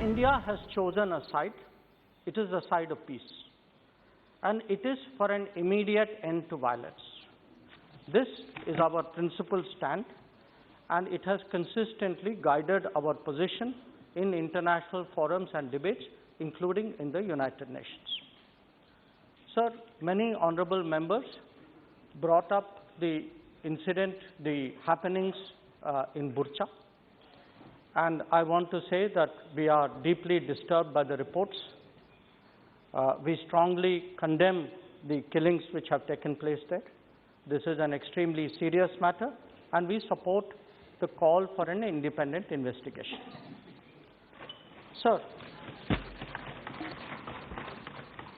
India has chosen a side. It is the side of peace. And it is for an immediate end to violence. This is our principal stand, and it has consistently guided our position in international forums and debates, including in the United Nations. Sir, many honorable members brought up the incident, the happenings in Bucha. And I want to say that we are deeply disturbed by the reports. We strongly condemn the killings which have taken place there. This is an extremely serious matter, and we support the call for an independent investigation. Sir,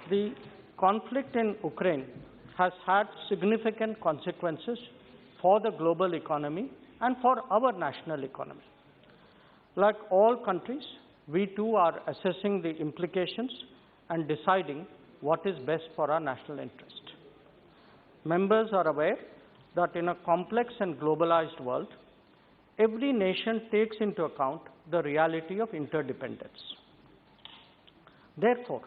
the conflict in Ukraine has had significant consequences for the global economy and for our national economy. Like all countries, we too are assessing the implications and deciding what is best for our national interest. Members are aware that in a complex and globalized world, every nation takes into account the reality of interdependence. Therefore,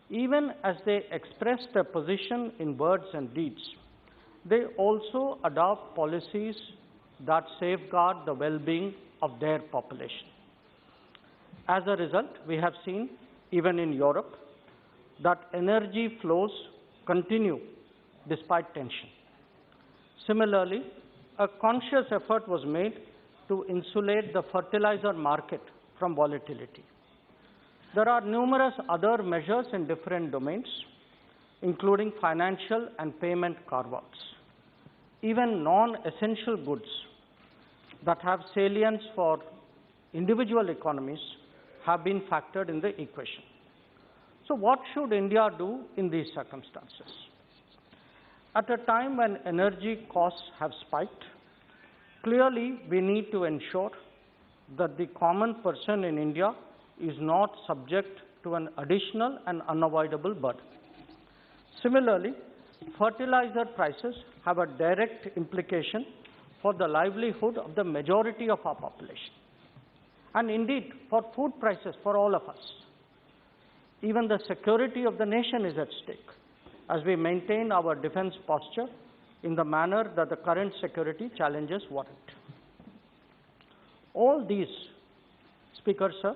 even as they express their position in words and deeds, they also adopt policies that safeguard the well-being of their population. As a result, we have seen, even in Europe, that energy flows continue despite tension. Similarly, a conscious effort was made to insulate the fertilizer market from volatility. There are numerous other measures in different domains, including financial and payment carve-outs. Even non-essential goods that have salience for individual economies have been factored in the equation. So what should India do in these circumstances? At a time when energy costs have spiked, clearly we need to ensure that the common person in India is not subject to an additional and unavoidable burden. Similarly, fertilizer prices have a direct implication for the livelihood of the majority of our population, and indeed for food prices for all of us. Even the security of the nation is at stake as we maintain our defense posture in the manner that the current security challenges warrant. All these, Speaker, sir,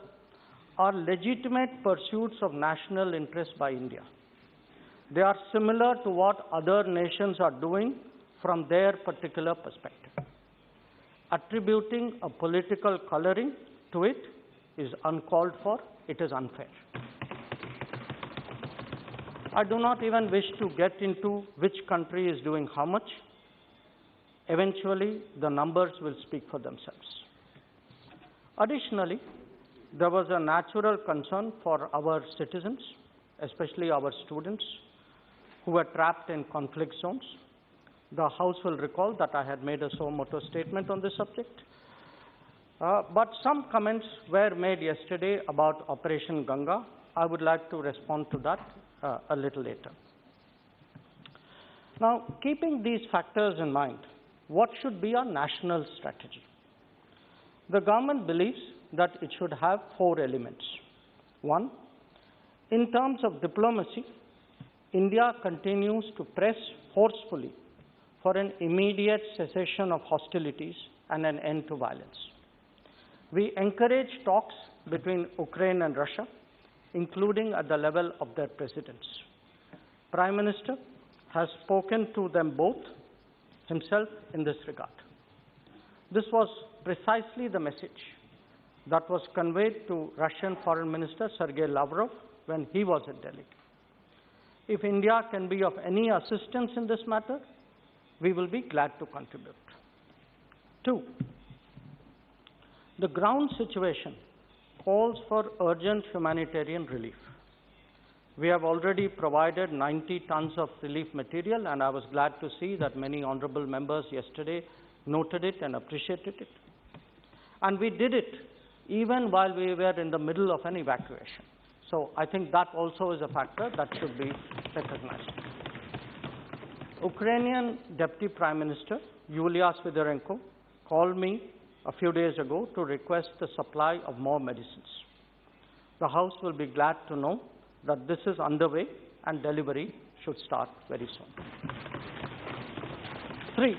are legitimate pursuits of national interest by India. They are similar to what other nations are doing from their particular perspective. Attributing a political coloring to it is uncalled for, it is unfair. I do not even wish to get into which country is doing how much. Eventually, the numbers will speak for themselves. Additionally, there was a natural concern for our citizens, especially our students, who were trapped in conflict zones. The House will recall that I had made a suo motu statement on this subject. But some comments were made yesterday about Operation Ganga. I would like to respond to that a little later. Now, keeping these factors in mind, what should be our national strategy? The government believes that it should have 4 elements. 1, in terms of diplomacy, India continues to press forcefully for an immediate cessation of hostilities and an end to violence. We encourage talks between Ukraine and Russia, including at the level of their presidents. Prime Minister has spoken to them both himself in this regard. This was precisely the message that was conveyed to Russian Foreign Minister Sergei Lavrov when he was in Delhi. If India can be of any assistance in this matter, we will be glad to contribute. 2, the ground situation calls for urgent humanitarian relief. We have already provided 90 tons of relief material, and I was glad to see that many honorable members yesterday noted it and appreciated it. And we did it even while we were in the middle of an evacuation. So I think that also is a factor that should be recognized. Ukrainian Deputy Prime Minister Yulia Svydorenko called me a few days ago to request the supply of more medicines. The House will be glad to know that this is underway and delivery should start very soon. 3.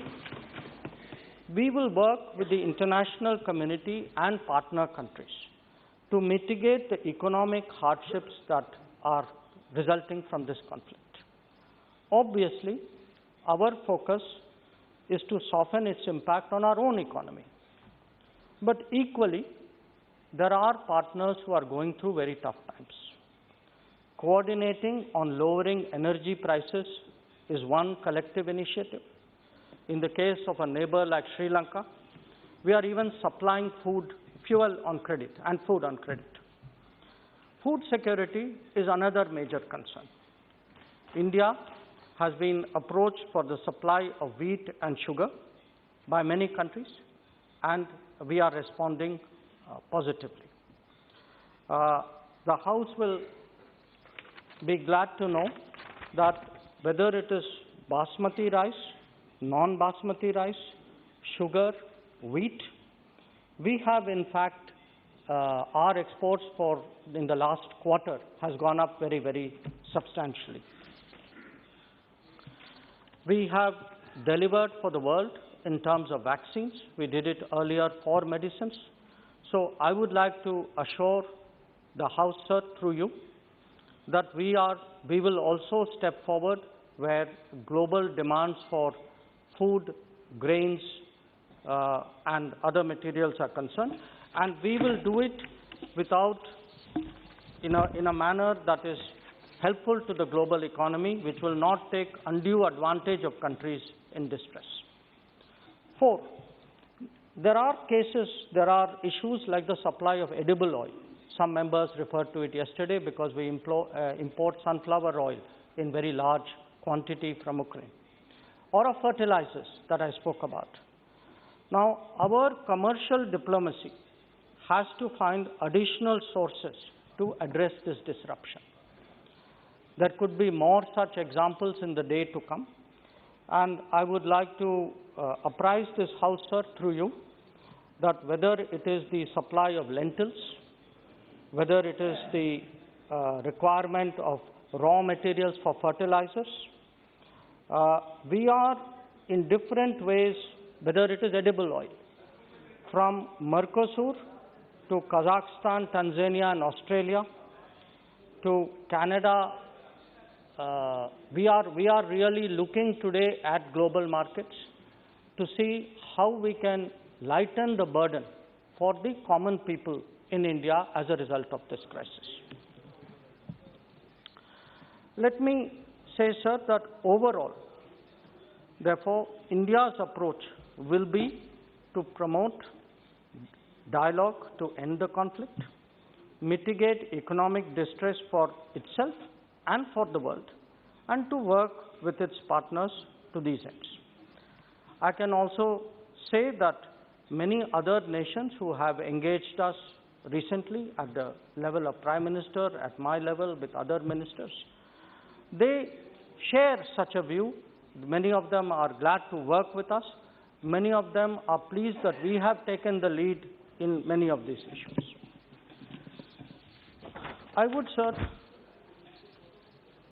We will work with the international community and partner countries to mitigate the economic hardships that are resulting from this conflict. Obviously, our focus is to soften its impact on our own economy. But equally, there are partners who are going through very tough times. Coordinating on lowering energy prices is one collective initiative. In the case of a neighbor like Sri Lanka, we are even supplying fuel on credit and food on credit. Food security is another major concern. India has been approached for the supply of wheat and sugar by many countries, and we are responding positively. The House will be glad to know that whether it is basmati rice, non-basmati rice, sugar, wheat, we have in fact our exports in the last quarter has gone up very, very substantially. We have delivered for the world in terms of vaccines. We did it earlier for medicines. So I would like to assure the House, sir, through you, that we will also step forward where global demands for food, grains, and other materials are concerned, and we will do it in a manner that is helpful to the global economy, which will not take undue advantage of countries in distress. 4, there are issues like the supply of edible oil. Some members referred to it yesterday because we import sunflower oil in very large quantity from Ukraine, or of fertilizers that I spoke about. Now, our commercial diplomacy has to find additional sources to address this disruption. There could be more such examples in the day to come, and I would like to apprise this House, sir, through you, that whether it is the supply of lentils, whether it is the requirement of raw materials for fertilizers, we are in different ways, whether it is edible oil, from Mercosur to Kazakhstan, Tanzania, and Australia, to Canada. We are really looking today at global markets to see how we can lighten the burden for the common people in India as a result of this crisis. Let me say, sir, that overall, therefore, India's approach will be to promote dialogue to end the conflict, mitigate economic distress for itself and for the world, and to work with its partners to these ends. I can also say that many other nations who have engaged us recently at the level of Prime Minister, at my level with other ministers, they share such a view. Many of them are glad to work with us. Many of them are pleased that we have taken the lead in many of these issues. I would, sir,